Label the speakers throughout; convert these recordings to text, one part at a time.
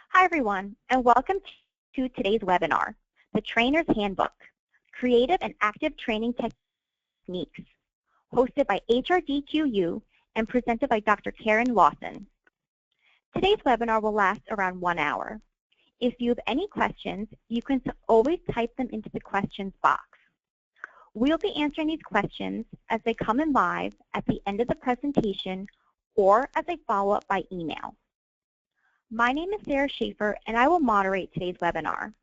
Speaker 1: Hi everyone, and welcome to today's webinar, The Trainer's Handbook, Creative and Active Training Techniques, hosted by HRDQ-U and presented by Dr. Karen Lawson. Today's webinar will last around 1 hour. If you have any questions, you can always type them into the questions box. We'll be answering these questions as they come in live at the end of the presentation or as a follow-up by email. My name is Sarah Schaefer, and I will moderate today's webinar.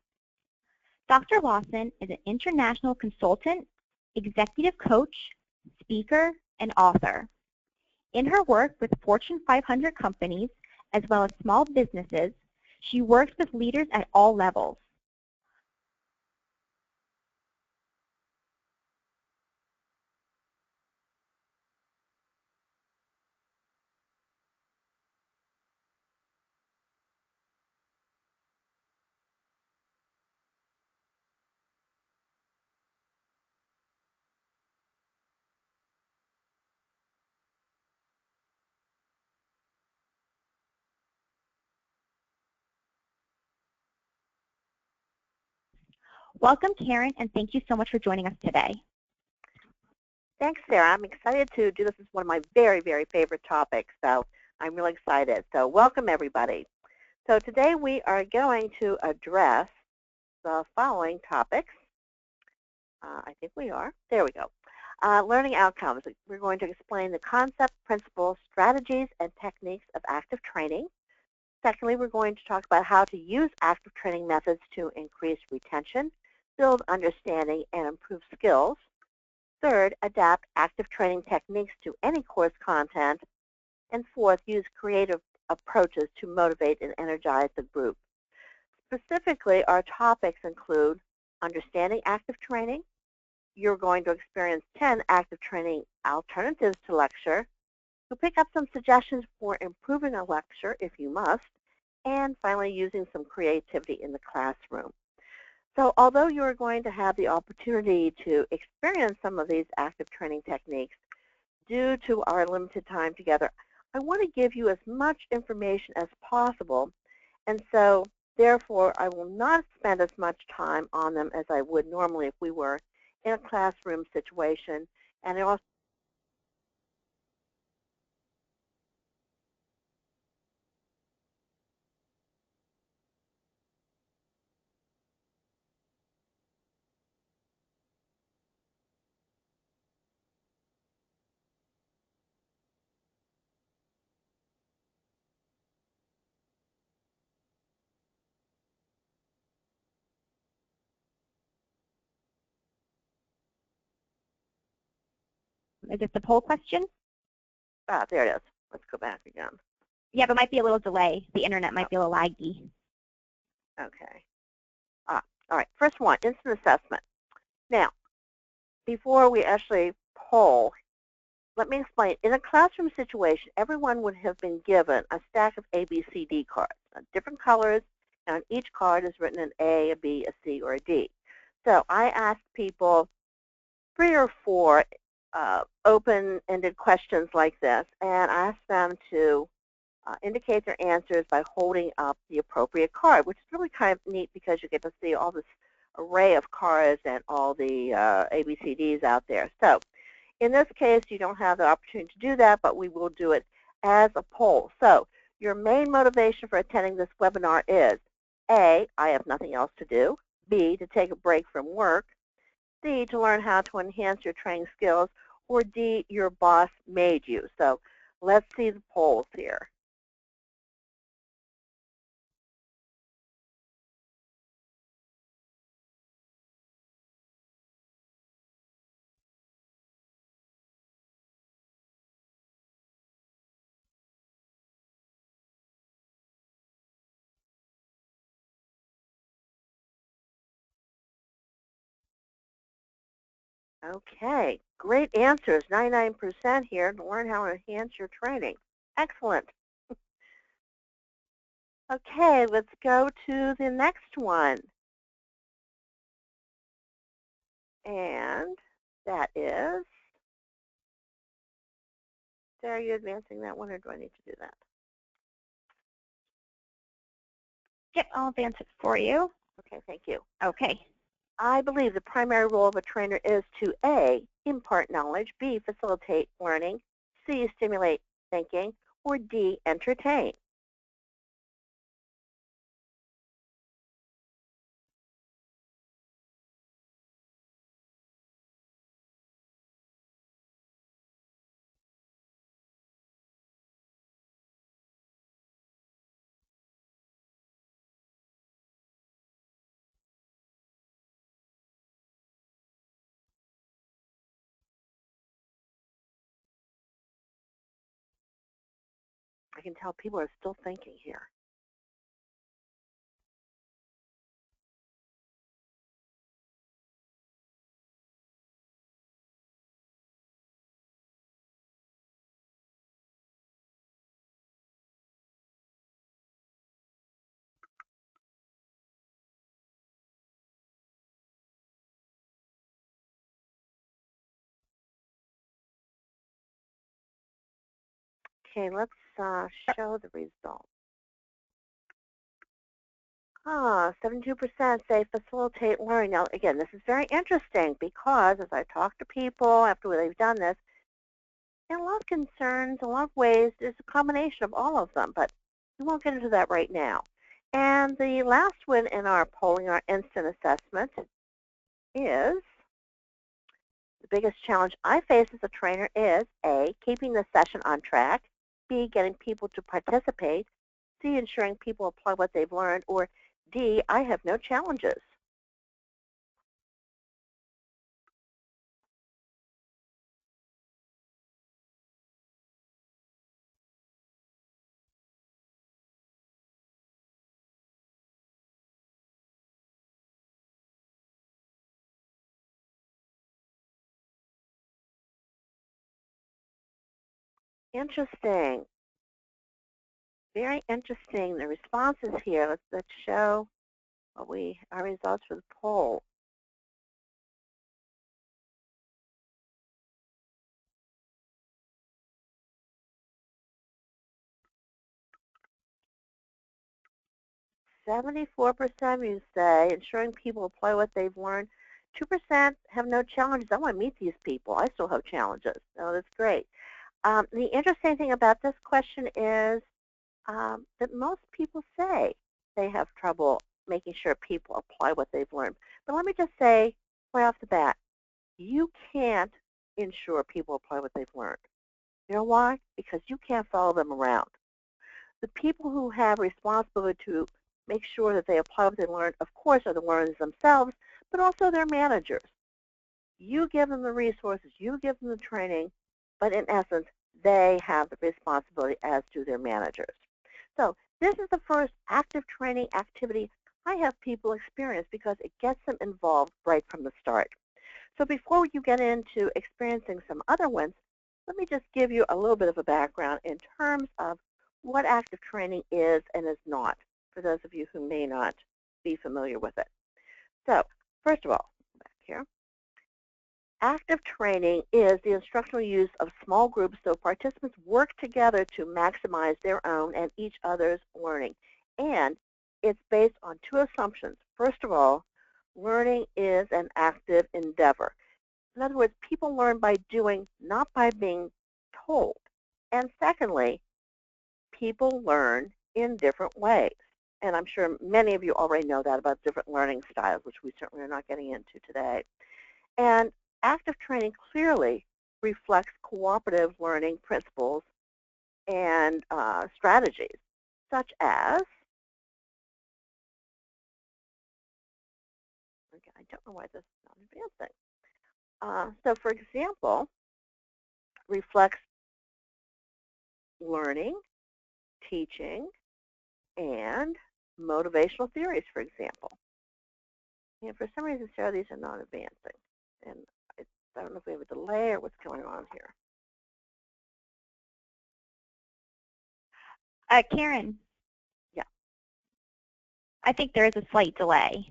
Speaker 1: Dr. Lawson is an international consultant, executive coach, speaker, and author. In her work with Fortune 500 companies, as well as small businesses, she works with leaders at all levels. Welcome, Karen, and thank you so much for joining us today.
Speaker 2: Thanks, Sarah. I'm excited to do this. This is one of my very, very favorite topics, so I'm really excited. So welcome, everybody. So today we are going to address the following topics. I think we are. There we go. Learning outcomes. We're going to explain the concept, principles, strategies, and techniques of active training. Secondly, we're going to talk about how to use active training methods to increase retention, build understanding, and improve skills. Third, adapt active training techniques to any course content. And fourth, use creative approaches to motivate and energize the group. Specifically, our topics include understanding active training. You're going to experience 10 active training alternatives to lecture. You'll pick up some suggestions for improving a lecture if you must. And finally, using some creativity in the classroom. So although you're going to have the opportunity to experience some of these active training techniques, due to our limited time together, I want to give you as much information as possible. And so, therefore, I will not spend as much time on them as I would normally if we were in a classroom situation. And I also
Speaker 1: Is it the poll question?
Speaker 2: there it is. Let's go back again.
Speaker 1: Yeah, but it might be a little delay. The internet might be a little laggy.
Speaker 2: Okay. All right. First one, instant assessment. Now, before we actually poll, let me explain. In a classroom situation, everyone would have been given a stack of A, B, C, D cards, different colors, and on each card is written an A, a B, a C, or a D. So I asked people 3 or 4 open-ended questions like this, and I asked them to indicate their answers by holding up the appropriate card, which is really kind of neat because you get to see all this array of cards and all the ABCDs out there. So in this case, you don't have the opportunity to do that, but we will do it as a poll. So your main motivation for attending this webinar is A, I have nothing else to do, B, to take a break from work, C, to learn how to enhance your training skills, or D, your boss made you. So let's see the polls here. Okay, great answers, 99% here to learn how to enhance your training. Excellent. Okay, let's go to the next one. And that is, Sarah, are you advancing that one or do I need to do that?
Speaker 1: Yep, I'll advance it for you.
Speaker 2: Okay, thank you.
Speaker 1: Okay.
Speaker 2: I believe the primary role of a trainer is to A, impart knowledge, B, facilitate learning, C, stimulate thinking, or D, entertain. I can tell people are still thinking here. Okay, let's show the results. 72% say facilitate learning. Now, again, this is very interesting because as I talk to people after they've done this, and a lot of concerns, a lot of ways, there's a combination of all of them, but we won't get into that right now. And the last one in our polling, our instant assessment, is the biggest challenge I face as a trainer is A, keeping the session on track, B, getting people to participate, C, ensuring people apply what they've learned, or D, I have no challenges. Interesting. Very interesting. The responses here. Let's show our results for the poll. "74% of you say ensuring people apply what they've learned. 2% have no challenges. I want to meet these people. I still have challenges." So that's great. The interesting thing about this question is that most people say they have trouble making sure people apply what they've learned. But let me just say right off the bat, you can't ensure people apply what they've learned. You know why? Because you can't follow them around. The people who have responsibility to make sure that they apply what they learned, of course, are the learners themselves, but also their managers. You give them the resources, you give them the training, but in essence, they have the responsibility, as do their managers. So this is the first active training activity I have people experience because it gets them involved right from the start. So before you get into experiencing some other ones, let me just give you a little bit of a background in terms of what active training is and is not, for those of you who may not be familiar with it. So first of all, back here, active training is the instructional use of small groups so participants work together to maximize their own and each other's learning. And it's based on two assumptions. First of all, learning is an active endeavor. In other words, people learn by doing, not by being told. And secondly, people learn in different ways. And I'm sure many of you already know that about different learning styles, which we certainly are not getting into today. And active training clearly reflects cooperative learning principles and strategies, such as, okay, I don't know why this is not advancing. So for example, reflects learning, teaching, and motivational theories, for example. And for some reason, Sarah, these are not advancing. And I don't know if we have a delay or what's going on here.
Speaker 1: Karen.
Speaker 2: Yeah.
Speaker 1: I think there is a slight delay.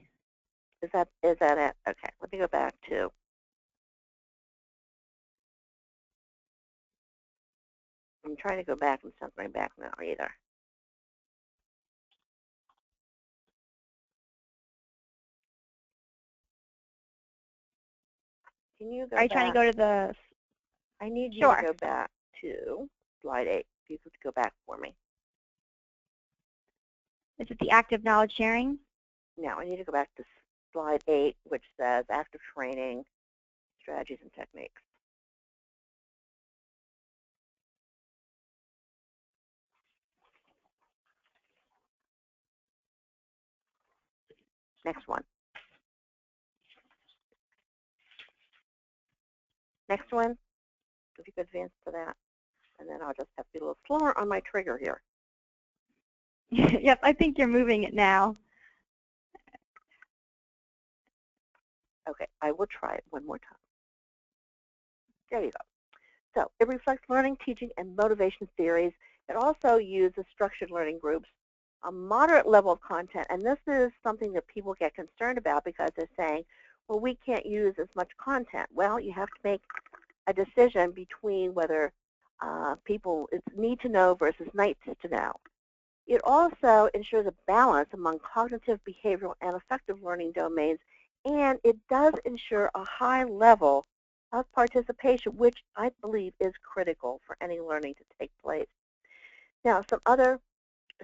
Speaker 2: Is that it? Okay, let me go back to. I'm trying to go back and it's not going back now either. can you go
Speaker 1: Are you
Speaker 2: back?
Speaker 1: trying to go to the?
Speaker 2: I need you
Speaker 1: Sure.
Speaker 2: to go back to slide 8. If you could go back for me.
Speaker 1: Is it the active knowledge sharing?
Speaker 2: Now I need to go back to slide 8, which says active training, strategies and techniques. Next one. Next one. If you could advance to that. And then I'll just have to be a little slower on my trigger here.
Speaker 1: Yep, I think you're moving it now.
Speaker 2: Okay, I will try it one more time. There you go. So it reflects learning, teaching, and motivation theories. It also uses structured learning groups, a moderate level of content, and this is something that people get concerned about because they're saying, well, we can't use as much content. Well, you have to make a decision between whether it's need to know versus nice to know. It also ensures a balance among cognitive, behavioral, and affective learning domains, and it does ensure a high level of participation, which I believe is critical for any learning to take place. Now, some other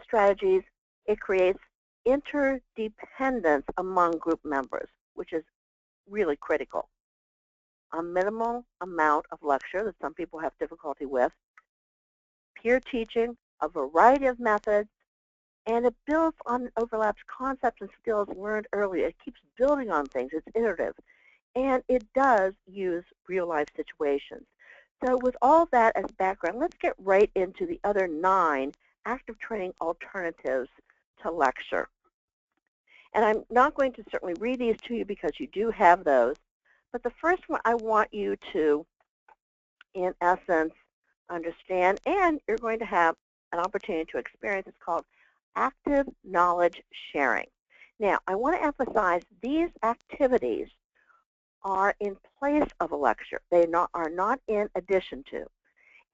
Speaker 2: strategies, it creates interdependence among group members, which is really critical. A minimal amount of lecture that some people have difficulty with, peer teaching, a variety of methods, and it builds on and overlaps concepts and skills learned earlier. It keeps building on things. It's iterative. And it does use real-life situations. So with all that as background, let's get right into the other 9 active training alternatives to lecture. And I'm not going to certainly read these to you because you do have those. But the first one I want you to, in essence, understand, and you're going to have an opportunity to experience. It's called active knowledge sharing. Now, I want to emphasize these activities are in place of a lecture. They are not in addition to.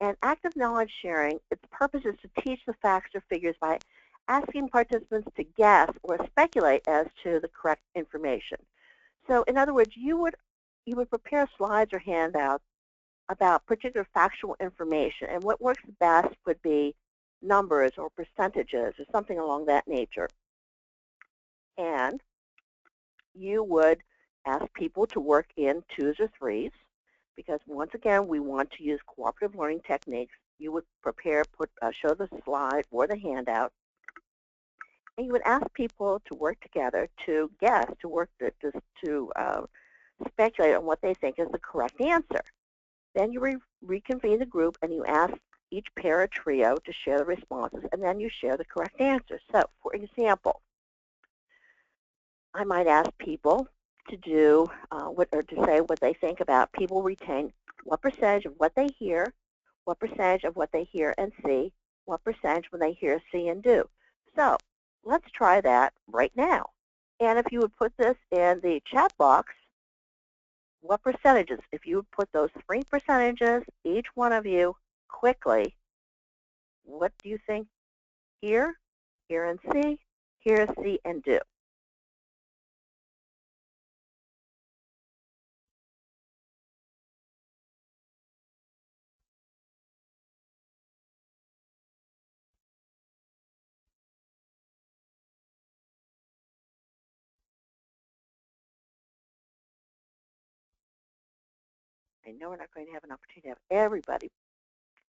Speaker 2: And active knowledge sharing, its purpose is to teach the facts or figures by asking participants to guess or speculate as to the correct information. So in other words, you would prepare slides or handouts about particular factual information, and what works best would be numbers or percentages or something along that nature. And you would ask people to work in 2s or 3s, because once again, we want to use cooperative learning techniques. You would prepare, show the slide or the handout, and you would ask people to work together to guess, to speculate on what they think is the correct answer. Then you reconvene the group and you ask each pair or trio to share the responses, and then you share the correct answer. So, for example, I might ask people to do to say what they think about people retain what percentage of what they hear, what percentage of what they hear and see, what percentage when they hear, see, and do. So let's try that right now. And if you would put this in the chat box, what percentages, if you would put those 3 percentages, each one of you, quickly, what do you think? Hear and see, hear, see, and do. I know we're not going to have an opportunity to have everybody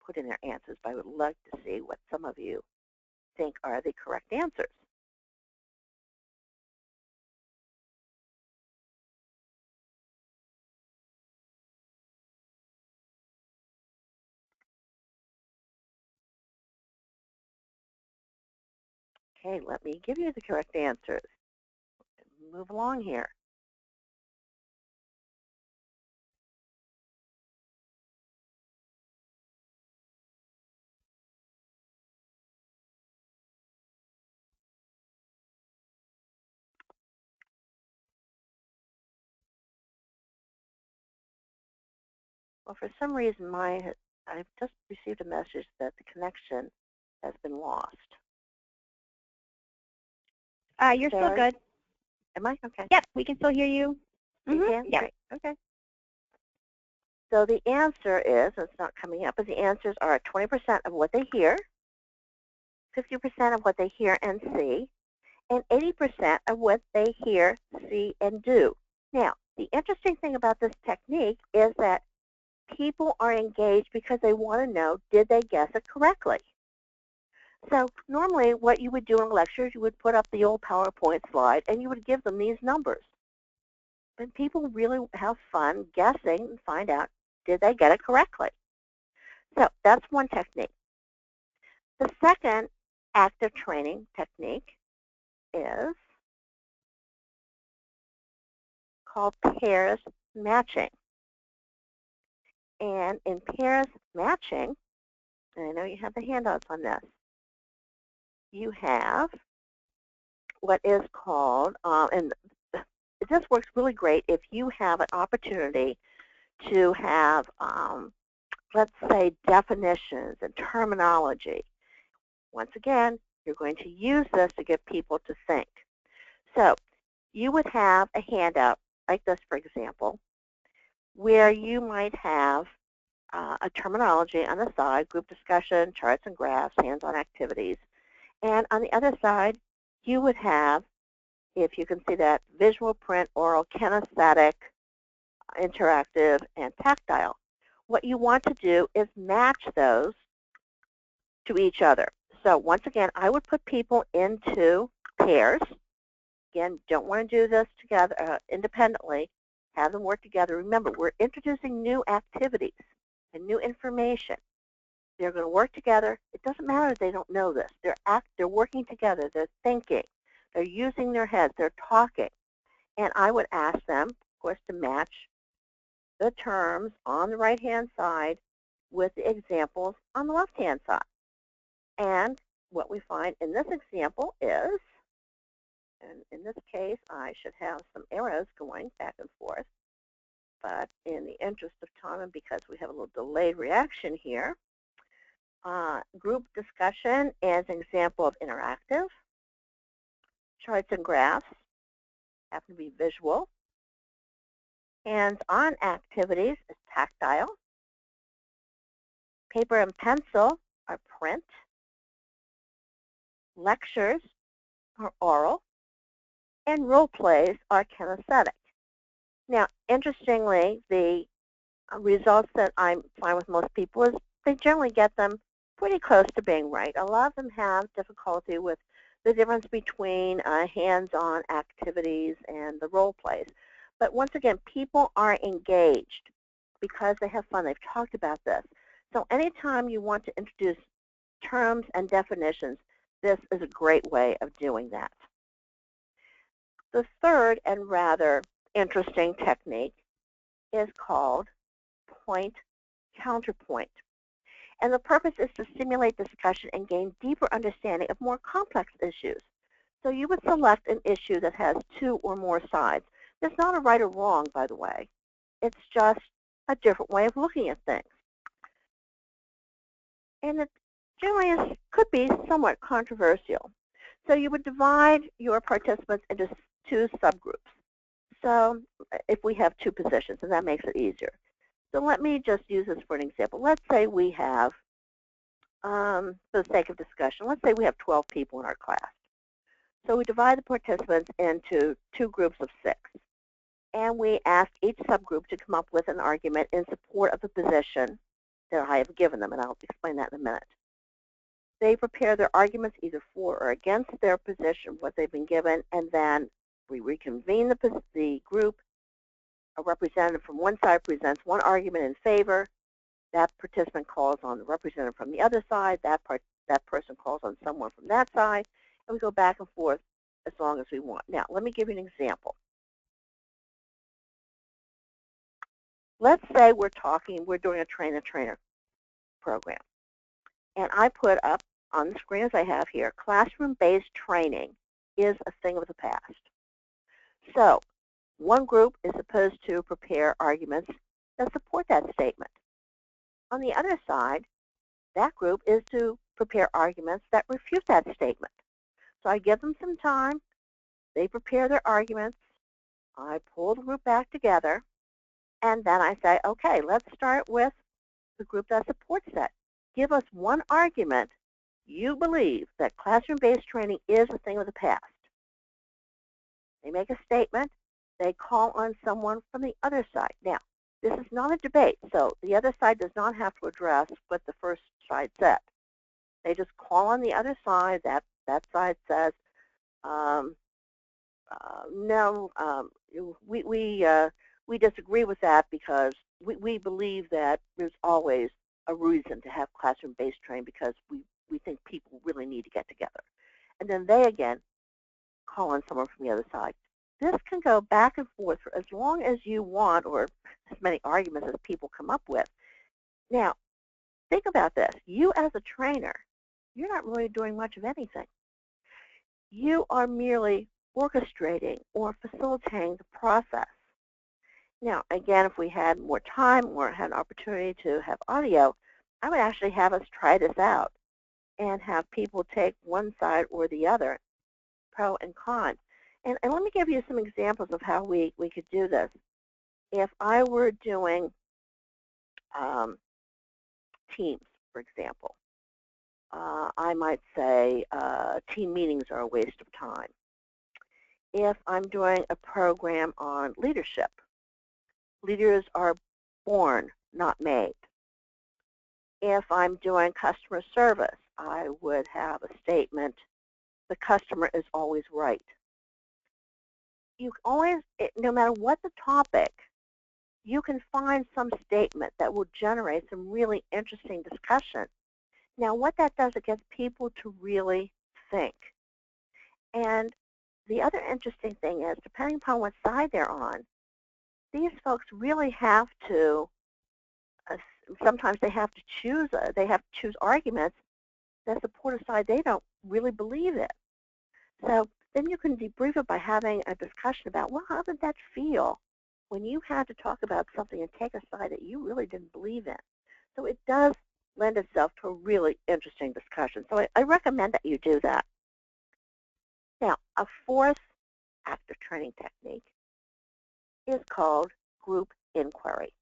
Speaker 2: put in their answers, but I would love to see what some of you think are the correct answers. Okay, let me give you the correct answers. Move along here. Well, for some reason, I've just received a message that the connection has been lost.
Speaker 1: You're still good.
Speaker 2: Am I? Okay.
Speaker 1: Yep, we can still hear you.
Speaker 2: You can?
Speaker 1: Yep.
Speaker 2: Great. Okay. So the answer is, it's not coming up, but the answers are 20% of what they hear, 50% of what they hear and see, and 80% of what they hear, see, and do. Now, the interesting thing about this technique is that people are engaged because they want to know, did they guess it correctly? So normally what you would do in lectures, you would put up the old PowerPoint slide and you would give them these numbers. And people really have fun guessing and find out, did they get it correctly? So that's one technique. The second active training technique is called pairs matching. And in pairs matching, and I know you have the handouts on this, you have what is called, and this works really great if you have an opportunity to have, let's say, definitions and terminology. Once again, you're going to use this to get people to think. So you would have a handout like this, for example, where you might have a terminology on the side, group discussion, charts and graphs, hands-on activities. And on the other side, you would have, if you can see that, visual, print, oral, kinesthetic, interactive, and tactile. What you want to do is match those to each other. So once again, I would put people into pairs. Again, don't want to do this together independently. Have them work together. Remember, we're introducing new activities and new information. They're going to work together. It doesn't matter if they don't know this. They're working together. They're thinking. They're using their heads. They're talking. And I would ask them, of course, to match the terms on the right-hand side with the examples on the left-hand side. And what we find in this example is, and in this case, I should have some arrows going back and forth. But in the interest of time and because we have a little delayed reaction here, group discussion is an example of interactive. Charts and graphs happen to be visual. Hands-on activities is tactile. Paper and pencil are print. Lectures are oral. And role plays are kinesthetic. Now, interestingly, the results that I find with most people is they generally get them pretty close to being right. A lot of them have difficulty with the difference between hands-on activities and the role plays. But once again, people are engaged because they have fun. They've talked about this. So anytime you want to introduce terms and definitions, this is a great way of doing that. The third and rather interesting technique is called point-counterpoint. And the purpose is to stimulate discussion and gain deeper understanding of more complex issues. So you would select an issue that has two or more sides. There's not a right or wrong, by the way. It's just a different way of looking at things. And it generally could be somewhat controversial. So you would divide your participants into two subgroups. So if we have two positions, and that makes it easier. So let me just use this for an example. Let's say we have, for the sake of discussion, let's say we have 12 people in our class. So we divide the participants into two groups of 6. And we ask each subgroup to come up with an argument in support of the position that I have given them, and I'll explain that in a minute. They prepare their arguments either for or against their position, what they've been given, and then we reconvene the group. A representative from one side presents one argument in favor. That participant calls on the representative from the other side. That person calls on someone from that side. And we go back and forth as long as we want. Now, let me give you an example. Let's say we're doing a train-the-trainer program. And I put up on the screen as I have here, classroom-based training is a thing of the past. So one group is supposed to prepare arguments that support that statement. On the other side, that group is to prepare arguments that refute that statement. So I give them some time. They prepare their arguments. I pull the group back together. And then I say, okay, let's start with the group that supports that. Give us one argument you believe that classroom-based training is a thing of the past. They make a statement. They call on someone from the other side. Now, this is not a debate, so the other side does not have to address what the first side said. They just call on the other side. That side says, no, we disagree with that because we believe that there's always a reason to have classroom-based training because we think people really need to get together. And then they, again, call on someone from the other side. This can go back and forth for as long as you want or as many arguments as people come up with. Now, think about this. You as a trainer, you're not really doing much of anything. You are merely orchestrating or facilitating the process. Now, again, if we had more time or had an opportunity to have audio, I would actually have us try this out and have people take one side or the other, pro and con. And let me give you some examples of how we could do this. If I were doing teams, for example, I might say team meetings are a waste of time. If I'm doing a program on leadership, leaders are born, not made. If I'm doing customer service, I would have a statement, the customer is always right. You always, no matter what the topic, you can find some statement that will generate some really interesting discussion. Now, what that does, it gets people to really think. And the other interesting thing is, depending upon what side they're on, these folks really have to, sometimes they have to choose arguments that support a side they don't really believe in. So then you can debrief it by having a discussion about, well, how did that feel when you had to talk about something and take a side that you really didn't believe in? So it does lend itself to a really interesting discussion. So I recommend that you do that. Now, a fourth active training technique is called group inquiry.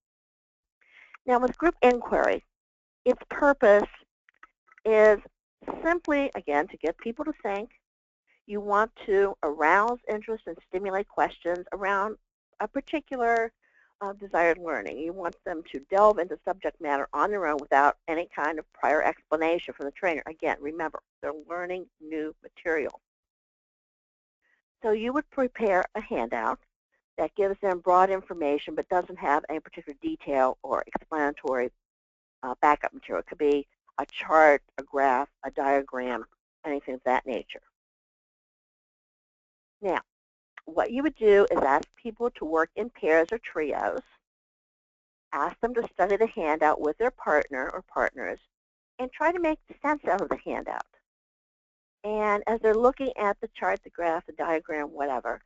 Speaker 2: Now, with group inquiry, its purpose is simply, again, to get people to think. You want to arouse interest and stimulate questions around a particular desired learning. You want them to delve into subject matter on their own without any kind of prior explanation from the trainer. Again, remember, they're learning new material. So you would prepare a handout that gives them broad information but doesn't have any particular detail or explanatory backup material. It could be a chart, a graph, a diagram, anything of that nature. Now, what you would do is ask people to work in pairs or trios, ask them to study the handout with their partner or partners, and try to make sense out of the handout. And as they're looking at the chart, the graph, the diagram, whatever,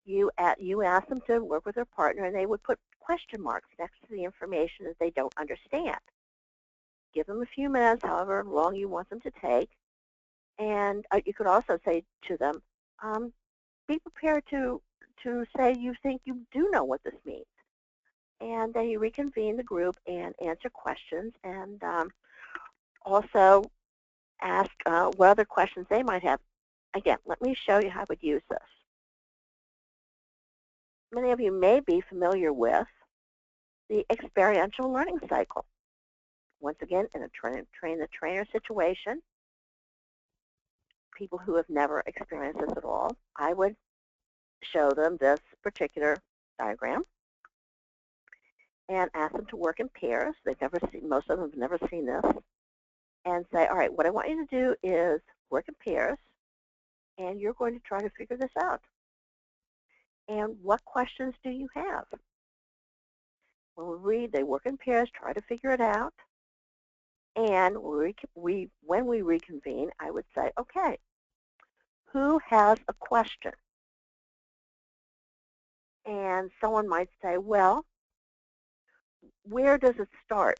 Speaker 2: you ask them to work with their partner, and they would put question marks next to the information that they don't understand. Give them a few minutes, however long you want them to take, and you could also say to them, be prepared to say you think you do know what this means. And then you reconvene the group and answer questions, and also ask what other questions they might have. Again, let me show you how I would use this. Many of you may be familiar with the experiential learning cycle. Once again, in a train-the-trainer situation, people who have never experienced this at all, I would show them this particular diagram and ask them to work in pairs. They've never seen, most of them have never seen this, and say, all right, what I want you to do is work in pairs, and you're going to try to figure this out. And what questions do you have? When we read, they work in pairs, try to figure it out, and when we reconvene, I would say, okay, who has a question? And someone might say, well, where does it start?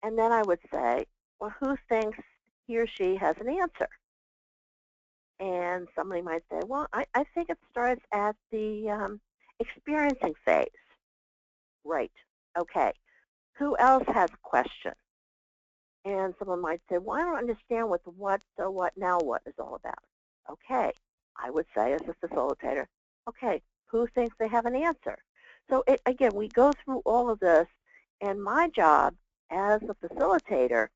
Speaker 2: And then I would say, well, who thinks he or she has an answer? And somebody might say, well, I think it starts at the experiencing phase. Right. Okay. Who else has a question? And someone might say, well, I don't understand what the what, so what, now what is all about. Okay. I would say as a facilitator, okay, who thinks they have an answer? So again, we go through all of this, and my job as a facilitator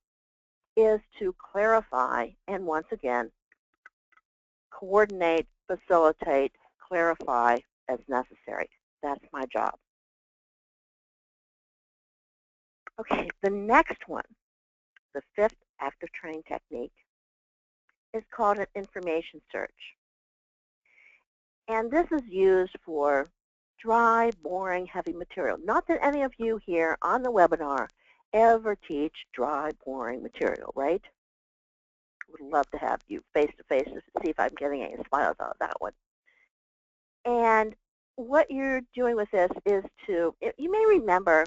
Speaker 2: is to clarify and, once again, coordinate, facilitate, clarify as necessary. That's my job. Okay, the next one, the fifth active training technique, is called an information search. And this is used for dry, boring, heavy material. Not that any of you here on the webinar ever teach dry, boring material, right? Would love to have you face-to-face to see if I'm getting any smiles out of that one. And what you're doing with this is to, you may remember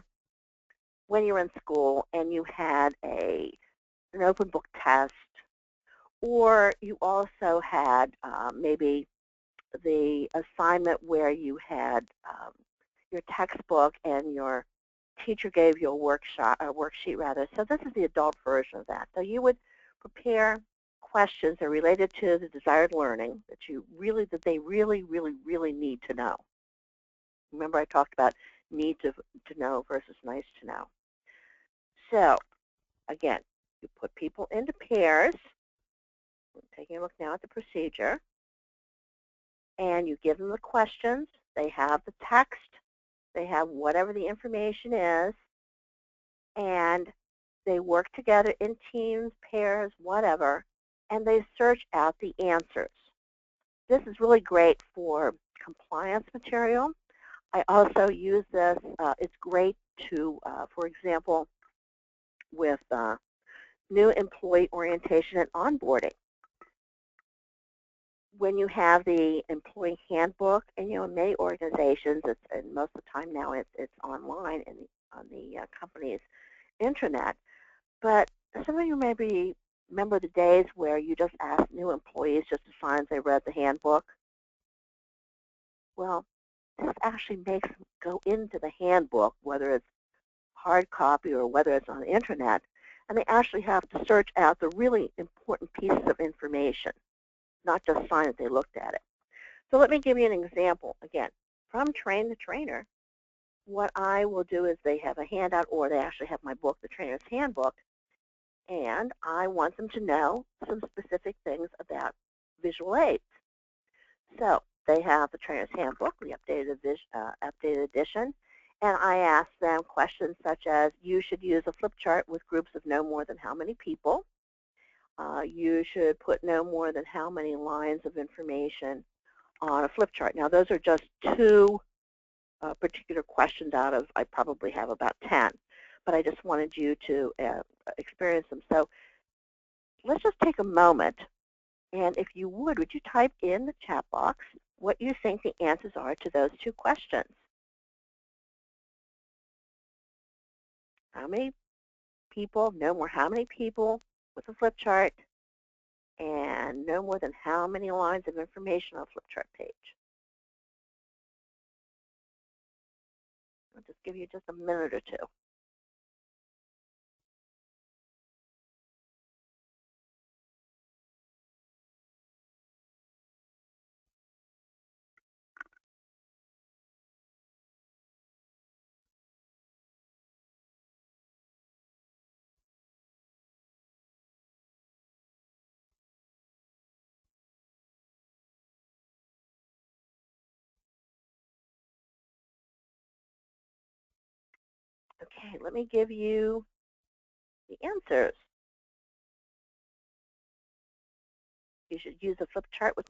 Speaker 2: when you were in school and you had an open book test, or you also had maybe the assignment where you had your textbook and your teacher gave you a worksheet rather. So this is the adult version of that. So you would prepare questions that are related to the desired learning that they really need to know. Remember I talked about need to know versus nice to know. So again, you put people into pairs. I'm taking a look now at the procedure. And you give them the questions. They have the text. They have whatever the information is. And they work together in teams, pairs, whatever, and they search out the answers. This is really great for compliance material. I also use this. It's great to, for example, with new employee orientation and onboarding. When you have the employee handbook, and in many organizations, and most of the time now it's online on the company's intranet. But some of you maybe remember the days where you just asked new employees just to sign as they read the handbook. Well, this actually makes them go into the handbook, whether it's hard copy or whether it's on the intranet, and they actually have to search out the really important pieces of information, not just sign that they looked at it. So let me give you an example. Again, from Train the Trainer, what I will do is they have a handout, or they actually have my book, The Trainer's Handbook, and I want them to know some specific things about visual aids. So they have the Trainer's Handbook, the updated edition, and I ask them questions such as, you should use a flip chart with groups of no more than how many people. You should put no more than how many lines of information on a flip chart. Now, those are just two particular questions out of, I probably have about 10, but I just wanted you to experience them. So let's just take a moment, and if you would you type in the chat box what you think the answers are to those two questions? How many people, no more how many people with a flip chart, and no more than how many lines of information on a flip chart page? I'll just give you just a minute or two. Okay, let me give you the answers. You should use a flip chart with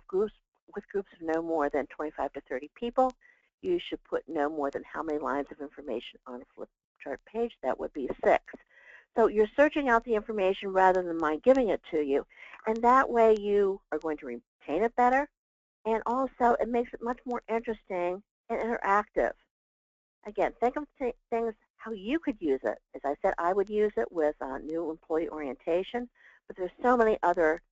Speaker 2: groups of no more than 25 to 30 people. You should put no more than how many lines of information on a flip chart page? That would be 6. So you're searching out the information rather than my giving it to you, and that way you are going to retain it better, and also it makes it much more interesting and interactive. Again, think of things how you could use it. As I said, I would use it with new employee orientation, but there's so many other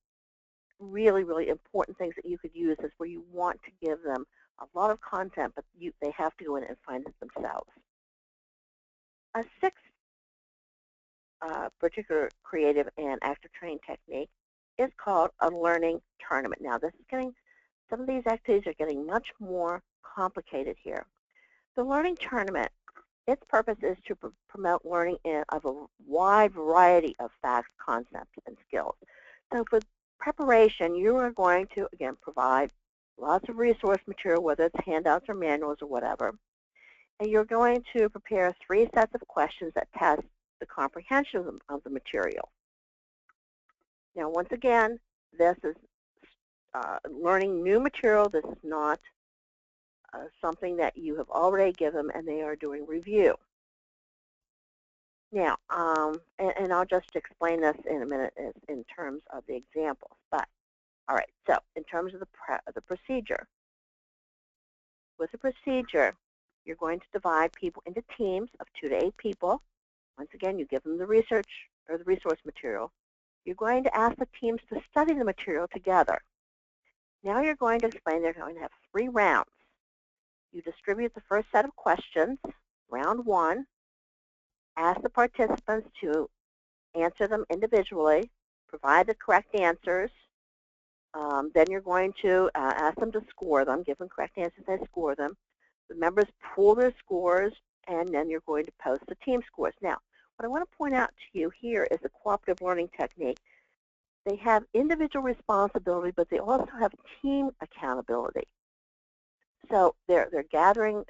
Speaker 2: really important things that you could use is where you want to give them a lot of content, but they have to go in and find it themselves. A sixth particular creative and active training technique is called a learning tournament. Now, this is getting, some of these activities are getting much more complicated here. The learning tournament, its purpose is to promote learning of a wide variety of facts, concepts, and skills. So for preparation, you are going to, again, provide lots of resource material, whether it's handouts or manuals or whatever. And you're going to prepare 3 sets of questions that test the comprehension of the material. Now, once again, this is learning new material. This is not something that you have already given them and they are doing review. Now, and I'll just explain this in a minute in terms of the examples. But, all right, so in terms of the procedure, with the procedure, you're going to divide people into teams of 2 to 8 people. Once again, you give them the research or the resource material. You're going to ask the teams to study the material together. Now you're going to explain they're going to have 3 rounds. You distribute the first set of questions, round 1. Ask the participants to answer them individually, provide the correct answers. Then you're going to ask them to score them, give them correct answers, they score them. The members pool their scores, and then you're going to post the team scores. Now, what I want to point out to you here is the cooperative learning technique. They have individual responsibility, but they also have team accountability. So they are gathering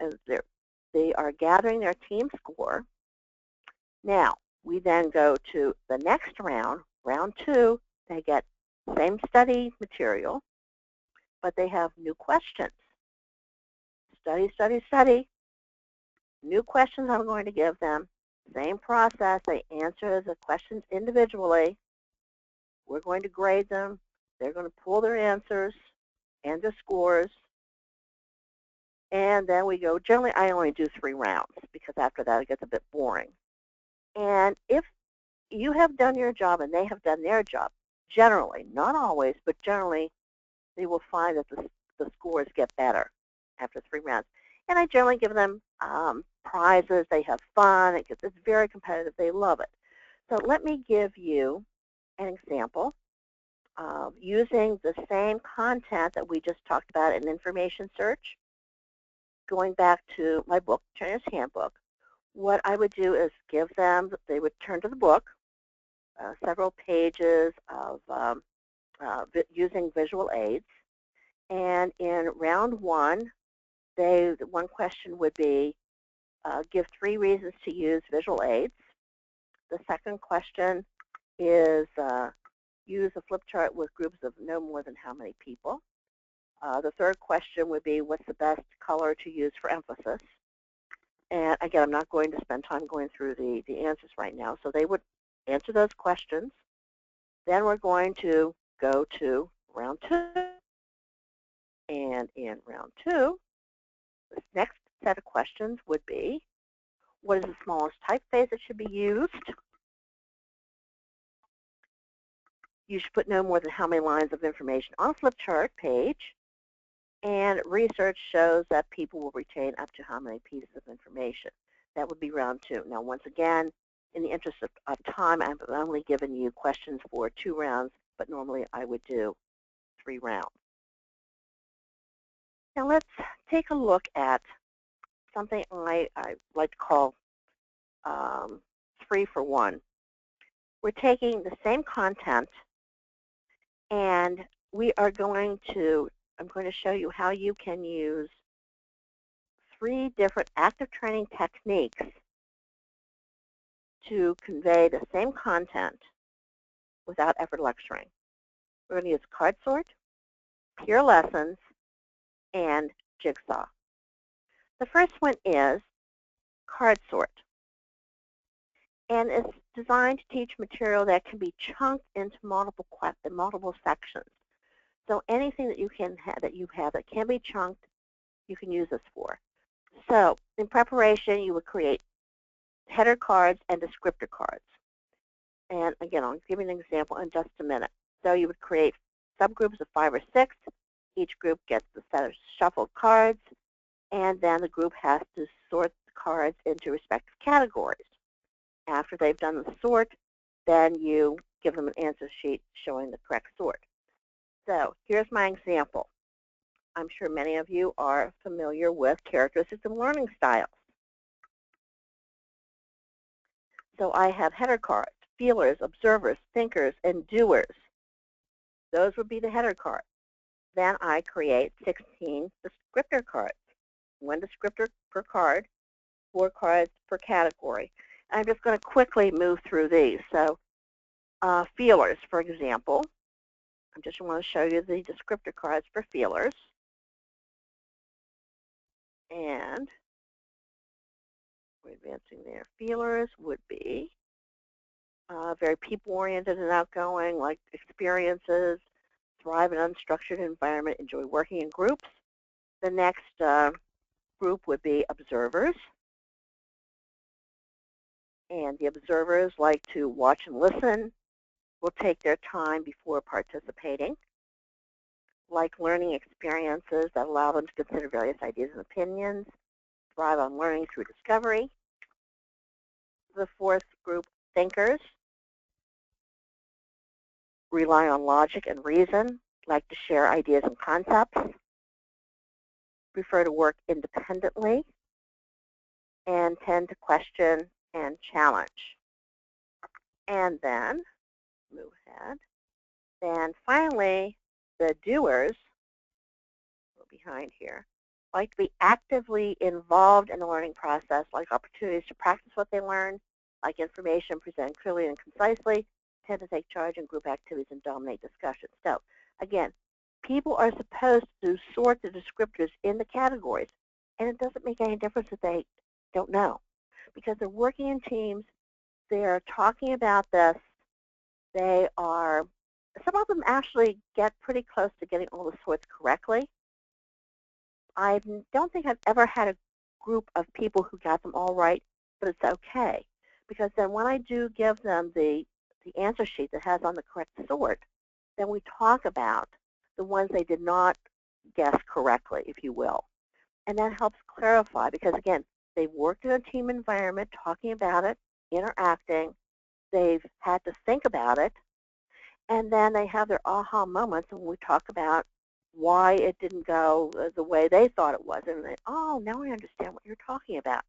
Speaker 2: their team score. Now, we then go to the next round, round 2. They get same study material, but they have new questions. Study, study, study. New questions I'm going to give them. Same process. They answer the questions individually. We're going to grade them. They're going to pull their answers and their scores. And then we go, generally I only do 3 rounds because after that it gets a bit boring. And if you have done your job and they have done their job, generally, not always, but generally, they will find that the scores get better after 3 rounds. And I generally give them prizes. They have fun. It's very competitive. They love it. So let me give you an example of using the same content that we just talked about in information search. Going back to my book, Trainer's Handbook, what I would do is give them, they would turn to the book, several pages of using visual aids. And in round 1, one question would be, give 3 reasons to use visual aids. The second question is use a flip chart with groups of no more than how many people. The third question would be, what's the best color to use for emphasis? And again, I'm not going to spend time going through the answers right now. So they would answer those questions. Then we're going to go to round 2. And in round 2, this next set of questions would be, what is the smallest typeface that should be used? You should put no more than how many lines of information on a flip chart page. And research shows that people will retain up to how many pieces of information. That would be round 2. Now, once again, in the interest of time, I've only given you questions for 2 rounds, but normally I would do 3 rounds. Now, let's take a look at something I like to call 3 for 1. We're taking the same content, and we are going to, I'm going to show you how you can use 3 different active training techniques to convey the same content without effort lecturing. We're going to use card sort, peer lessons, and jigsaw. The first one is card sort. And it's designed to teach material that can be chunked into multiple sections. So anything that you have that can be chunked, you can use this for. So in preparation, you would create header cards and descriptor cards. And again, I'll give you an example in just a minute. So you would create subgroups of 5 or 6. Each group gets a set of shuffled cards, and then the group has to sort the cards into respective categories. After they've done the sort, then you give them an answer sheet showing the correct sort. So here's my example. I'm sure many of you are familiar with characteristics of learning styles. So I have header cards, feelers, observers, thinkers, and doers. Those would be the header cards. Then I create 16 descriptor cards. 1 descriptor per card, 4 cards per category. I'm just going to quickly move through these. So feelers, for example. I just want to show you the descriptor cards for feelers. And we're advancing there. Feelers would be very people-oriented and outgoing, like experiences, thrive in an unstructured environment, enjoy working in groups. The next group would be observers. And the observers like to watch and listen, will take their time before participating, like learning experiences that allow them to consider various ideas and opinions, thrive on learning through discovery. The fourth group, thinkers, rely on logic and reason, like to share ideas and concepts, prefer to work independently, and tend to question and challenge. And then, move ahead, then finally, the doers, behind here, like to be actively involved in the learning process, like opportunities to practice what they learn, like information presented clearly and concisely, tend to take charge in group activities and dominate discussions. So again, people are supposed to sort the descriptors in the categories, and it doesn't make any difference if they don't know, because they're working in teams, they're talking about this, they are, some of them actually get pretty close to getting all the sorts correctly. I don't think I've ever had a group of people who got them all right, but it's okay, because then when I do give them the answer sheet that has on the correct sort, then we talk about the ones they did not guess correctly, if you will. And that helps clarify, because again, they've worked in a team environment, talking about it, interacting, they've had to think about it, and then they have their aha moments when we talk about why it didn't go the way they thought it was. And they, oh, now I understand what you're talking about.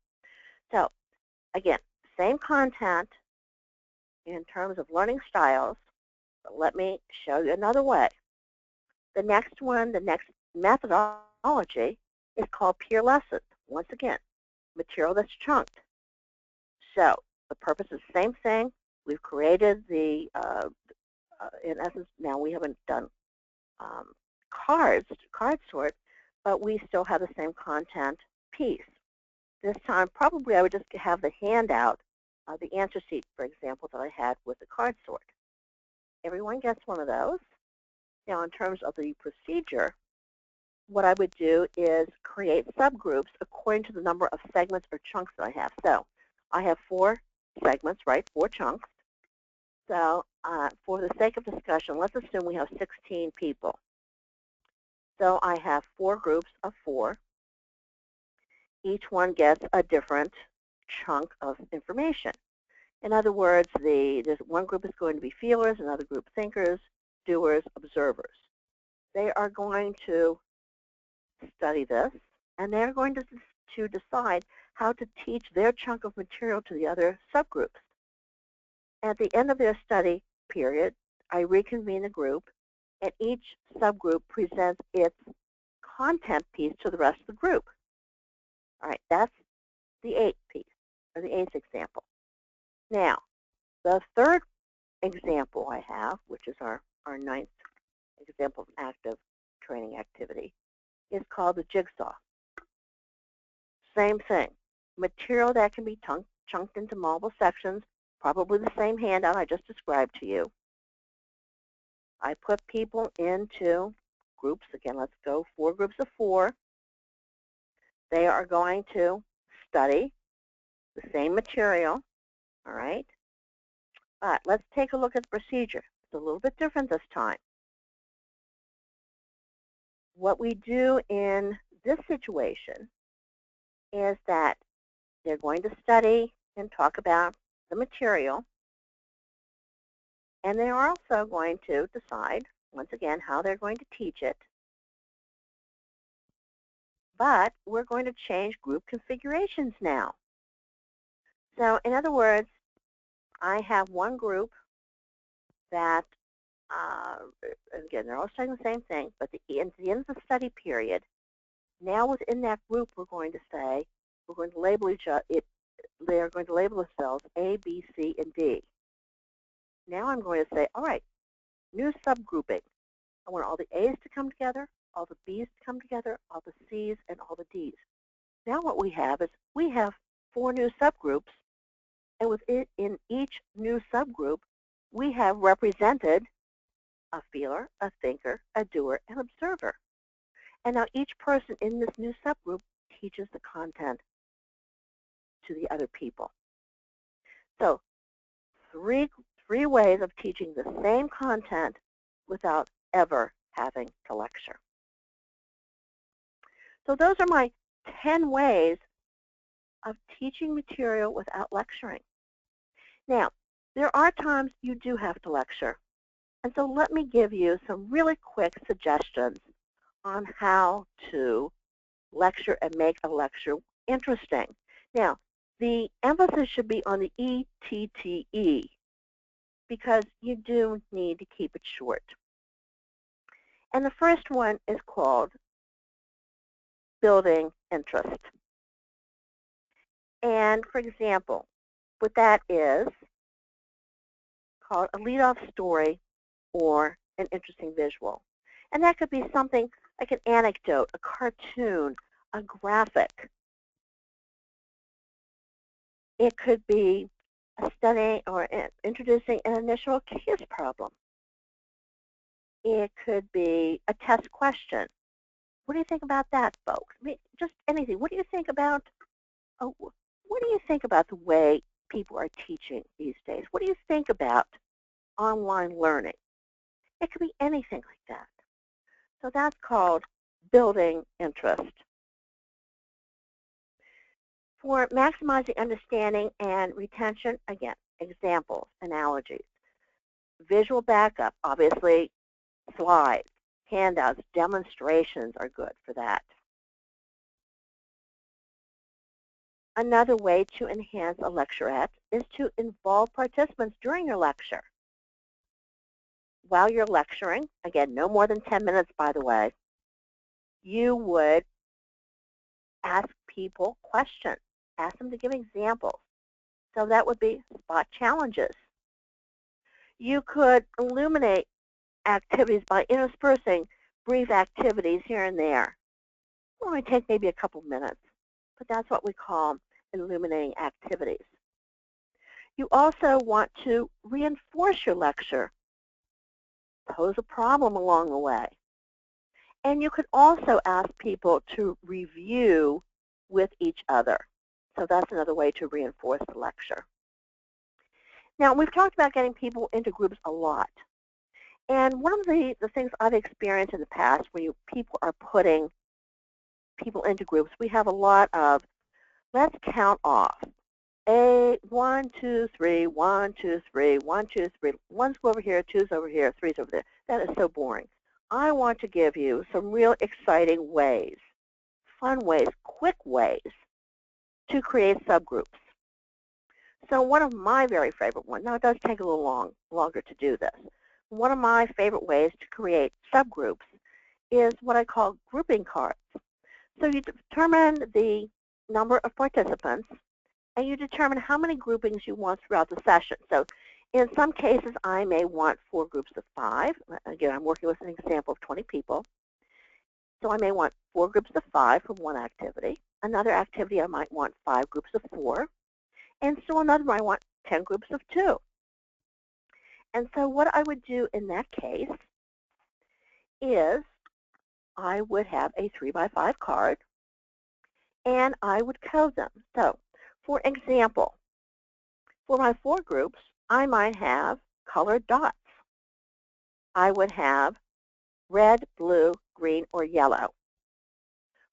Speaker 2: So again, same content in terms of learning styles, but let me show you another way. The next one, the next methodology is called peer lessons. Once again, material that's chunked. So the purpose is the same thing. We've created the, in essence, now we haven't done card sort, but we still have the same content piece. This time, probably I would just have the handout, the answer sheet, for example, that I had with the card sort. Everyone gets one of those. Now, in terms of the procedure, what I would do is create subgroups according to the number of segments or chunks that I have. So I have 4 segments, right, 4 chunks. So for the sake of discussion, let's assume we have 16 people. So I have 4 groups of 4. Each one gets a different chunk of information. In other words, this one group is going to be feelers, another group thinkers, doers, observers. They are going to study this, and they're going to decide how to teach their chunk of material to the other subgroups. At the end of their study period, I reconvene the group, and each subgroup presents its content piece to the rest of the group. All right, that's the 8th piece, or the 8th example. Now, the 3rd example I have, which is our 9th example of active training activity, is called the jigsaw. Same thing, material that can be chunked into multiple sections, probably the same handout I just described to you. I put people into groups. Again, let's go 4 groups of 4. They are going to study the same material, all right? But let's take a look at the procedure. It's a little bit different this time. What we do in this situation is that they're going to study and talk about the material, and they're also going to decide, once again, how they're going to teach it. But we're going to change group configurations now. So in other words, I have one group that, again, they're all saying the same thing, but at the end of the study period, now within that group we're going to say, we're going to label they are going to label themselves A, B, C, and D. Now I'm going to say, all right, new subgrouping. I want all the A's to come together, all the B's to come together, all the C's, and all the D's. Now what we have is we have 4 new subgroups, and within each new subgroup, we have represented a feeler, a thinker, a doer, and observer. And now each person in this new subgroup teaches the content to the other people. So three ways of teaching the same content without ever having to lecture. So those are my 10 ways of teaching material without lecturing. Now, there are times you do have to lecture. And so let me give you some really quick suggestions on how to lecture and make a lecture interesting. Now, the emphasis should be on the ETTE because you do need to keep it short. And the first one is called building interest. And for example, what that is called a lead-off story or an interesting visual. And that could be something like an anecdote, a cartoon, a graphic. It could be a study or introducing an initial case problem. It could be a test question. What do you think about that, folks? I mean, just anything. What do you think about the way people are teaching these days? What do you think about online learning? It could be anything like that. So that's called building interest. For maximizing understanding and retention, again, examples, analogies. Visual backup, obviously, slides, handouts, demonstrations are good for that. Another way to enhance a lecturette is to involve participants during your lecture. While you're lecturing, again, no more than 10 minutes, by the way, you would ask people questions. Ask them to give examples. So that would be spot challenges. You could illuminate activities by interspersing brief activities here and there. It only take maybe a couple minutes, but that's what we call illuminating activities. You also want to reinforce your lecture. Pose a problem along the way. And you could also ask people to review with each other. So that's another way to reinforce the lecture. Now, we've talked about getting people into groups a lot. And one of the things I've experienced in the past when people are putting people into groups, we have a lot of, let's count off. 1, 2, 3, 1, 2, 3, 1, 2, 3. One's over here, two's over here, three's over there. That is so boring. I want to give you some real exciting ways, fun ways, quick ways to create subgroups. So one of my very favorite ones, now it does take a little longer to do this, one of my favorite ways to create subgroups is what I call grouping cards. So you determine the number of participants, and you determine how many groupings you want throughout the session. So in some cases, I may want 4 groups of 5. Again, I'm working with an example of 20 people. So I may want 4 groups of 5 for one activity. Another activity, I might want 5 groups of 4. And still another, I want 10 groups of 2. And so what I would do in that case is I would have a 3x5 card, and I would code them. So for example, for my 4 groups, I might have colored dots. I would have red, blue, green, or yellow.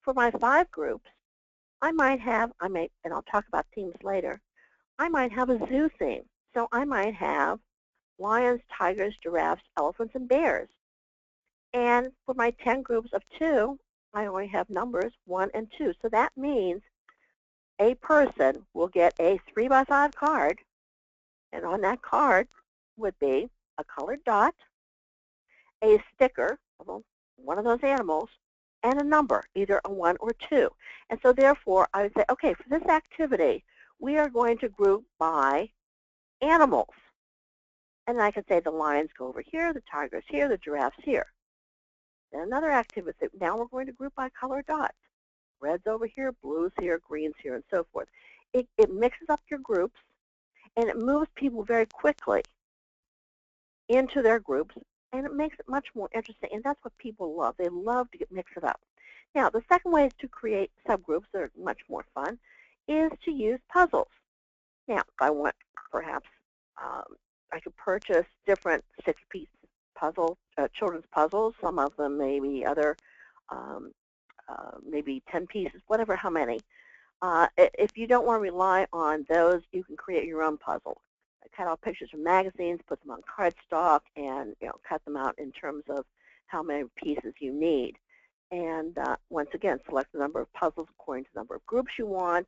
Speaker 2: For my 5 groups, I might have, and I'll talk about themes later, I might have a zoo theme. So I might have lions, tigers, giraffes, elephants, and bears. And for my 10 groups of 2, I only have numbers 1 and 2. So that means a person will get a 3x5 card, and on that card would be a colored dot, a sticker of one of those animals, and a number, either a 1 or 2. And so therefore, I would say, okay, for this activity, we are going to group by animals. And I could say the lions go over here, the tigers here, the giraffes here. Then another activity, now we're going to group by color dots. Red's over here, blues here, greens here, and so forth. It mixes up your groups, and it moves people very quickly into their groups, and it makes it much more interesting, and that's what people love. They love to mix it up. Now, the second way is to create subgroups that are much more fun is to use puzzles. Now, if I want, perhaps, I could purchase different 6-piece puzzle, children's puzzles. Some of them maybe maybe 10 pieces, whatever, how many. If you don't want to rely on those, you can create your own puzzle. Cut out pictures from magazines, put them on cardstock, and cut them out in terms of how many pieces you need. And once again, select the number of puzzles according to the number of groups you want.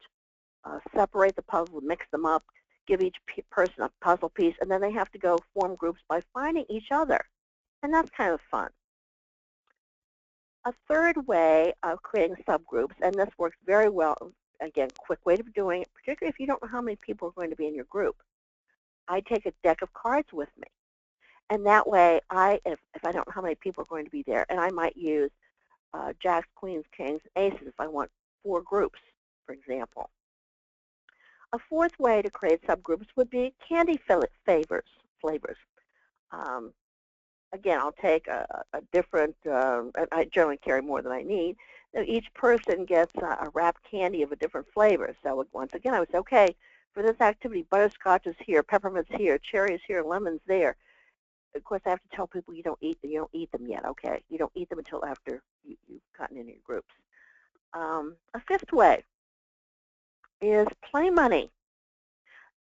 Speaker 2: Separate the puzzles, mix them up, give each person a puzzle piece, and then they have to go form groups by finding each other. And that's kind of fun. A third way of creating subgroups, and this works very well, again, quick way of doing it, particularly if you don't know how many people are going to be in your group. I take a deck of cards with me. And that way, if I don't know how many people are going to be there, and I might use jacks, queens, kings, aces if I want 4 groups, for example. A fourth way to create subgroups would be candy flavors. Again, I'll take a different, I generally carry more than I need. So each person gets a wrapped candy of a different flavor. So once again, I would say, okay, for this activity, butterscotch is here, peppermint's here, cherry is here, lemon's there. Of course, I have to tell people you don't eat them yet, okay? You don't eat them until after you've gotten into your groups. A fifth way is play money.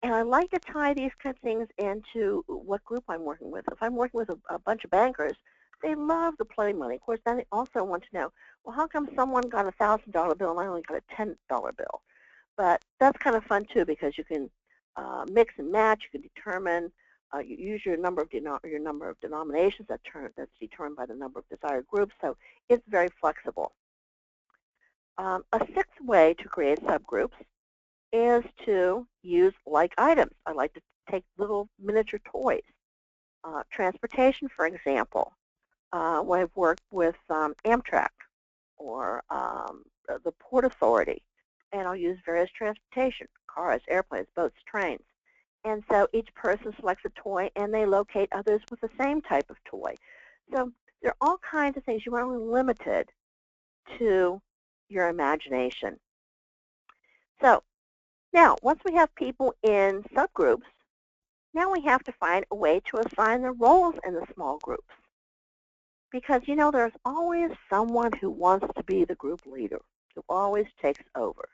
Speaker 2: And I like to tie these kind of things into what group I'm working with. If I'm working with a bunch of bankers, they love to play money. Of course, then they also want to know, well, how come someone got a $1,000 bill and I only got a $10 bill? But that's kind of fun, too, because you can mix and match. You can determine, you use your number of denominations that's determined by the number of desired groups. So it's very flexible. A sixth way to create subgroups is to use like items. I like to take little miniature toys. Transportation, for example. When I've worked with Amtrak or the Port Authority, and I'll use various transportation, cars, airplanes, boats, trains. And so each person selects a toy, and they locate others with the same type of toy. So there are all kinds of things. You are only limited to your imagination. So now, once we have people in subgroups, now we have to find a way to assign the roles in the small groups. Because, there's always someone who wants to be the group leader, who always takes over.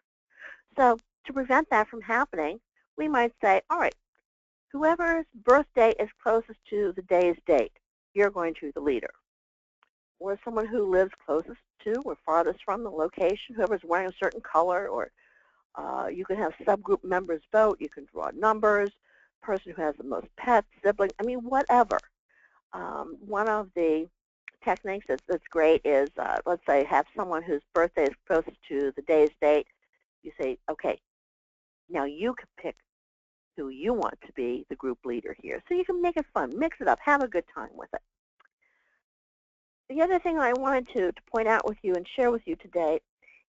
Speaker 2: So to prevent that from happening, we might say, all right, whoever's birthday is closest to the day's date, you're going to be the leader. Or someone who lives closest to or farthest from the location, whoever's wearing a certain color, or you can have subgroup members vote. You can draw numbers, person who has the most pets, siblings, whatever. One of the techniques that's great is, let's say, have someone whose birthday is closest to the day's date. You say, okay, now you can pick who you want to be the group leader here. So you can make it fun, mix it up, have a good time with it. The other thing I wanted to point out with you and share with you today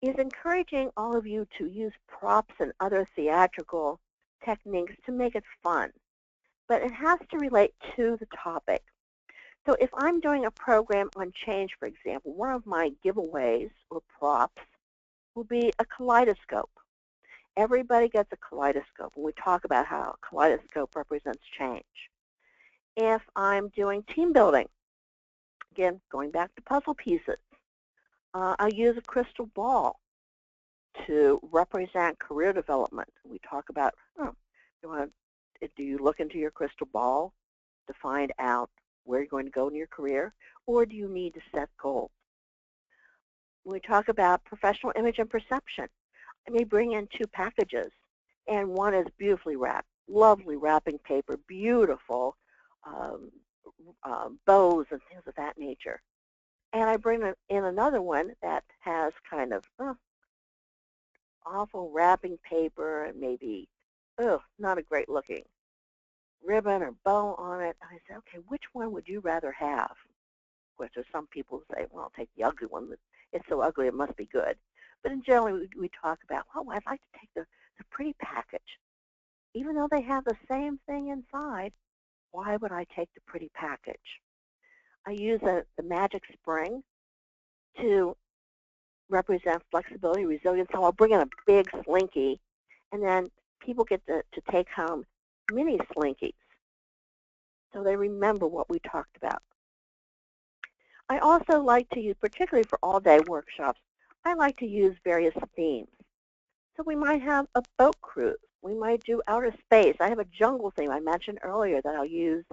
Speaker 2: is encouraging all of you to use props and other theatrical techniques to make it fun. But it has to relate to the topic. So if I'm doing a program on change, for example, one of my giveaways or props will be a kaleidoscope. Everybody gets a kaleidoscope, and we talk about how a kaleidoscope represents change. If I'm doing team building, again, going back to puzzle pieces, I'll use a crystal ball to represent career development. We talk about Do you look into your crystal ball to find out where you're going to go in your career, or do you need to set goals? When we talk about professional image and perception, I may bring in two packages, and one is beautifully wrapped, lovely wrapping paper, beautiful bows and things of that nature. And I bring in another one that has kind of awful wrapping paper and maybe, not a great looking ribbon or bow on it. And I say, okay, which one would you rather have? Of course, there's some people who say, well, I'll take the ugly one. It's so ugly it must be good. But in general, we talk about, well, I'd like to take the pretty package. Even though they have the same thing inside, why would I take the pretty package? I use the magic spring to represent flexibility, resilience. So I'll bring in a big slinky, and then people get to take home mini slinkies so they remember what we talked about. I also like to use, particularly for all-day workshops, I like to use various themes. So we might have a boat cruise. We might do outer space. I have a jungle theme. I mentioned earlier that I'll use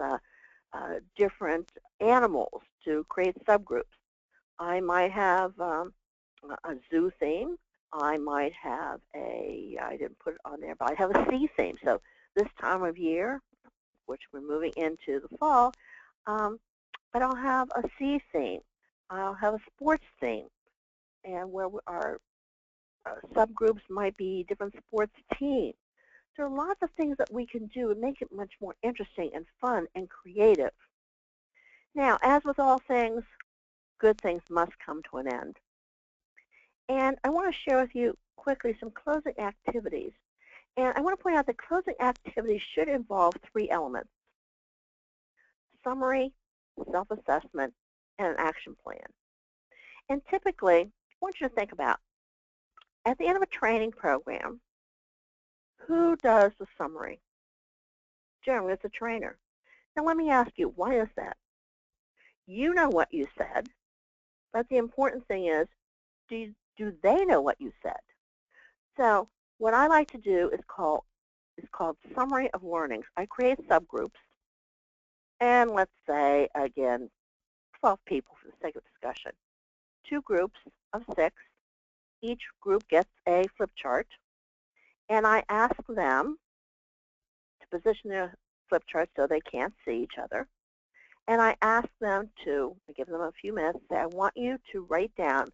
Speaker 2: different animals to create subgroups. I might have a zoo theme. I might have I didn't put it on there, but I have a sea theme. So this time of year, which we're moving into the fall, but I'll have a sea theme. I'll have a sports theme, and where our subgroups might be different sports teams. There are lots of things that we can do and make it much more interesting and fun and creative. Now, as with all things, good things must come to an end. And I want to share with you quickly some closing activities. And I want to point out that closing activities should involve three elements: summary, self-assessment, and an action plan. And typically, I want you to think about, at the end of a training program, who does the summary? Generally, it's a trainer. Now, let me ask you, why is that? You know what you said, but the important thing is, do they know what you said? So what I like to do is called summary of learnings. I create subgroups, and let's say, again, 12 people for the sake of discussion. 2 groups of 6. Each group gets a flip chart, and I ask them to position their flip chart so they can't see each other. And I ask them to, I give them a few minutes, say, I want you to write down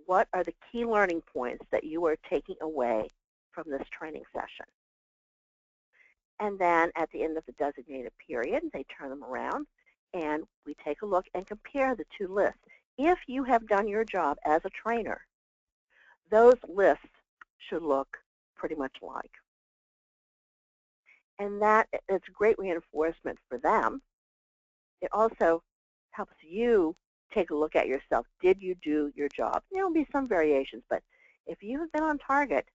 Speaker 2: what are the key learning points that you are taking away from this training session. And then at the end of the designated period, they turn them around, and we take a look and compare the 2 lists. If you have done your job as a trainer, those lists should look pretty much alike. And that is great reinforcement for them. It also helps you take a look at yourself. Did you do your job? There will be some variations, but if you have been on target,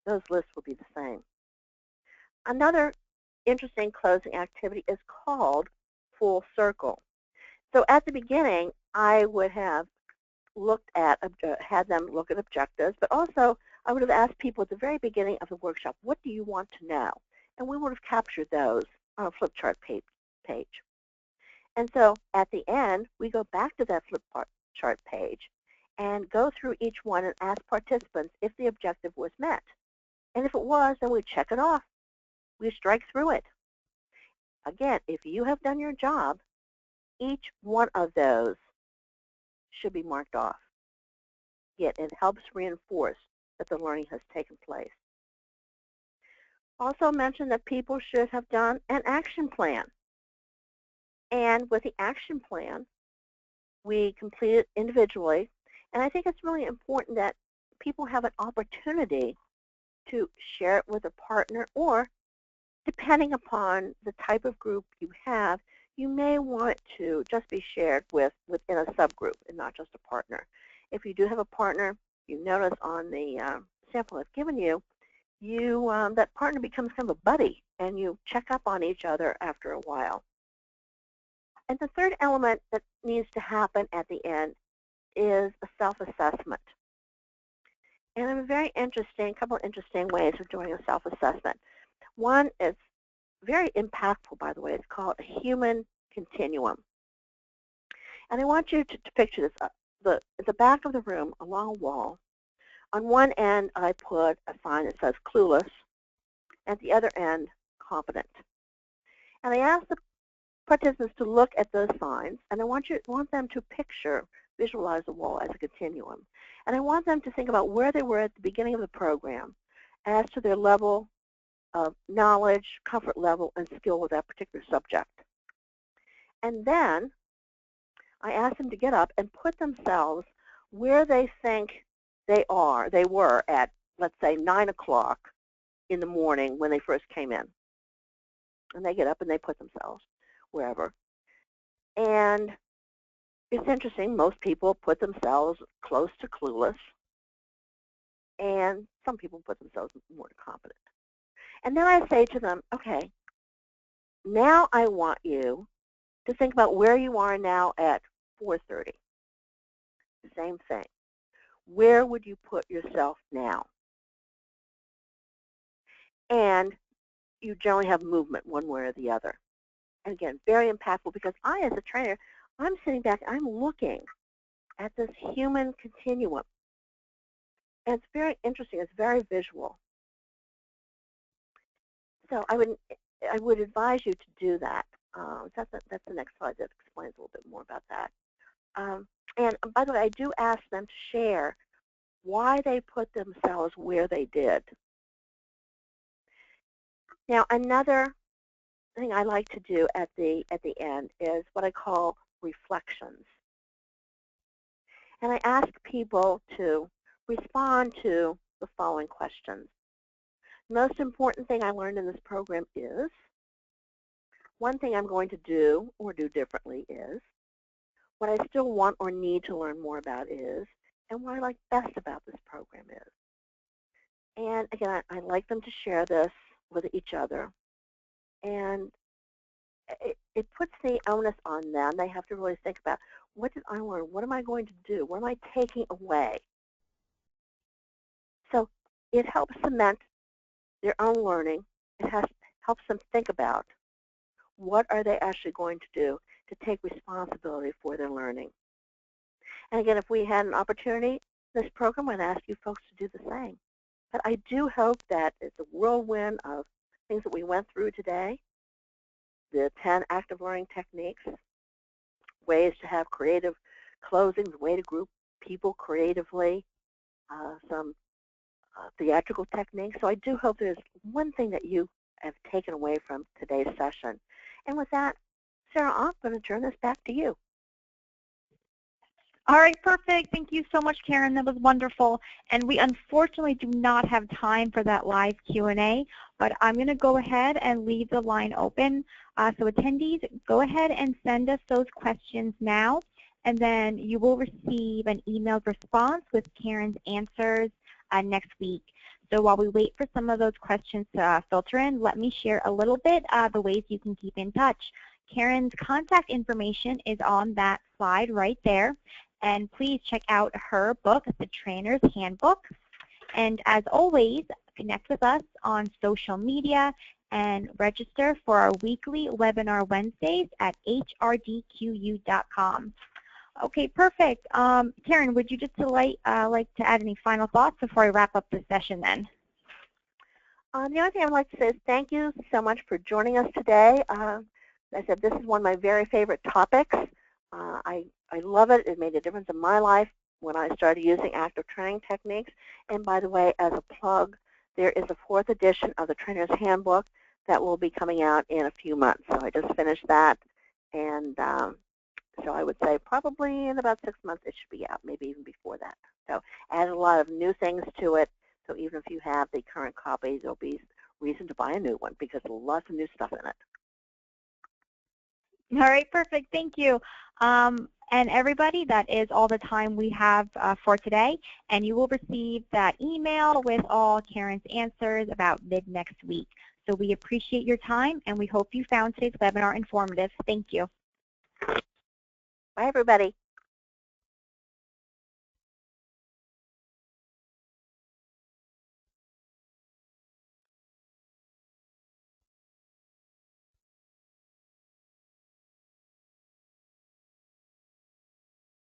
Speaker 2: those lists will be the same. Another interesting closing activity is called full circle. So at the beginning, I would have looked at, had them look at objectives, but also I would have asked people at the very beginning of the workshop, what do you want to know? And we would have captured those on a flip chart page. And so at the end, we go back to that flip chart page and go through each one and ask participants if the objective was met. And if it was, then we check it off. We strike through it. Again, if you have done your job, each one of those should be marked off. Yet it helps reinforce that the learning has taken place. Also mention that people should have done an action plan. And with the action plan, we complete it individually. And I think it's really important that people have an opportunity to share it with a partner, or depending upon the type of group you have, you may want to just be shared within a subgroup and not just a partner. If you do have a partner, you notice on the sample I've given you, that partner becomes kind of a buddy, and you check up on each other after a while. And the third element that needs to happen at the end is a self-assessment. And a couple of interesting ways of doing a self-assessment. One is very impactful, by the way. It's called a human continuum. And I want you to picture this. At the back of the room, along a wall, on one end I put a sign that says clueless, at the other end, competent. And I asked the participants to look at those signs, and I want them to visualize the wall as a continuum. And I want them to think about where they were at the beginning of the program as to their level of knowledge, comfort level, and skill with that particular subject. And then I asked them to get up and put themselves where they think they were at, let's say, 9 o'clock in the morning when they first came in. And they get up and they put themselves wherever. And it's interesting, most people put themselves close to clueless, and some people put themselves more to competent. And then I say to them, okay, now I want you to think about where you are now at 4:30. The same thing. Where would you put yourself now? And you generally have movement one way or the other. And again, very impactful, because I, as a trainer, I'm sitting back, I'm looking at this human continuum. And it's very interesting, it's very visual. So I would advise you to do that. That's the next slide that explains a little bit more about that. And by the way, I do ask them to share why they put themselves where they did. Now, another thing I like to do at the end is what I call reflections. And I ask people to respond to the following questions. The most important thing I learned in this program is, one thing I'm going to do or do differently is, what I still want or need to learn more about is, and what I like best about this program is. And again, I like them to share this with each other. And it puts the onus on them. They have to really think about, what did I learn? What am I going to do? What am I taking away? So it helps cement their own learning. It helps them think about, what are they actually going to do to take responsibility for their learning. And again, if we had an opportunity in this program, I'd ask you folks to do the same. But I do hope that it's a whirlwind of things that we went through today, the 10 active learning techniques, ways to have creative closings, way to group people creatively, some theatrical techniques. So I do hope there's one thing that you have taken away from today's session. And with that, Sarah, I'm going to turn this back to you.
Speaker 1: All right, perfect. Thank you so much, Karen. That was wonderful. And we unfortunately do not have time for that live Q&A, but I'm going to go ahead and leave the line open. So attendees, go ahead and send us those questions now, and then you will receive an emailed response with Karen's answers next week. So while we wait for some of those questions to filter in, let me share a little bit the ways you can keep in touch. Karen's contact information is on that slide right there. And please check out her book, The Trainer's Handbook. And as always, connect with us on social media and register for our weekly webinar Wednesdays at HRDQ-U.com. Okay, perfect. Karen, would you just like to add any final thoughts before I wrap up the session then?
Speaker 2: The only thing I would like to say is thank you so much for joining us today. As I said, this is one of my very favorite topics. I love it. It made a difference in my life when I started using active training techniques. And by the way, as a plug, there is a 4th edition of the Trainer's Handbook that will be coming out in a few months. So I just finished that, and so I would say probably in about 6 months it should be out, maybe even before that. So added a lot of new things to it. So even if you have the current copy, there'll be reason to buy a new one because there's lots of new stuff in it.
Speaker 1: All right, perfect. Thank you. And everybody, that is all the time we have for today. And you will receive that email with all Karen's answers about mid-next week. So we appreciate your time, and we hope you found today's webinar informative. Thank you.
Speaker 2: Bye, everybody.